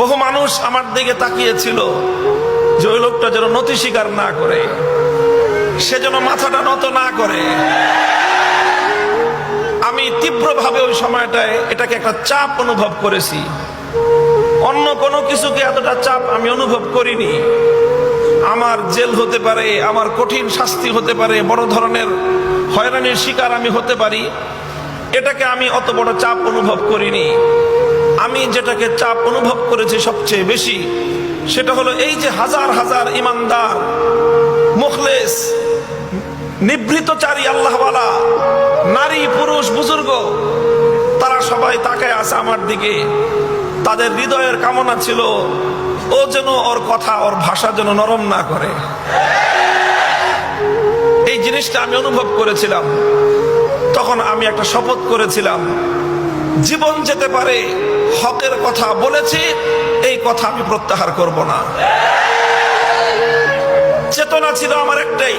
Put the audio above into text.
বহু মানুষ আমার দিকে তাকিয়েছিল যে ওই লোকটা যেন নতি স্বীকার না করে, সে যেন মাথাটা নত না করে। আমি তীব্রভাবে ওই সময়টায় এটাকে একটা চাপ অনুভব করেছি। অন্য কোনো কিছুকে এতটা চাপ আমি অনুভব করিনি। আমার জেল হতে পারে, আমার কঠিন শাস্তি হতে পারে, বড় ধরনের হয়রানির শিকার আমি হতে পারি, এটাকে আমি অত বড় চাপ অনুভব করিনি। আমি যেটাকে চাপ অনুভব করেছি সবচেয়ে বেশি, সেটা হলো এই যে হাজার হাজার ইমানদার, মুখলেস, নিভৃতচারী আল্লাহওয়ালা নারী, পুরুষ, বুজুর্গ, তারা সবাই তাকায় আছে আমার দিকে। তাদের হৃদয়ের কামনা ছিল ও যেন ওর কথা, ওর ভাষা যেন নরম না করে। এই জিনিসটা আমি অনুভব করেছিলাম। তখন আমি একটা শপথ করেছিলাম, জীবন যেতে পারে, হকের কথা বলেছি, এই কথা আমি প্রত্যাহার করব না। চেতনা ছিল আমার একটাই,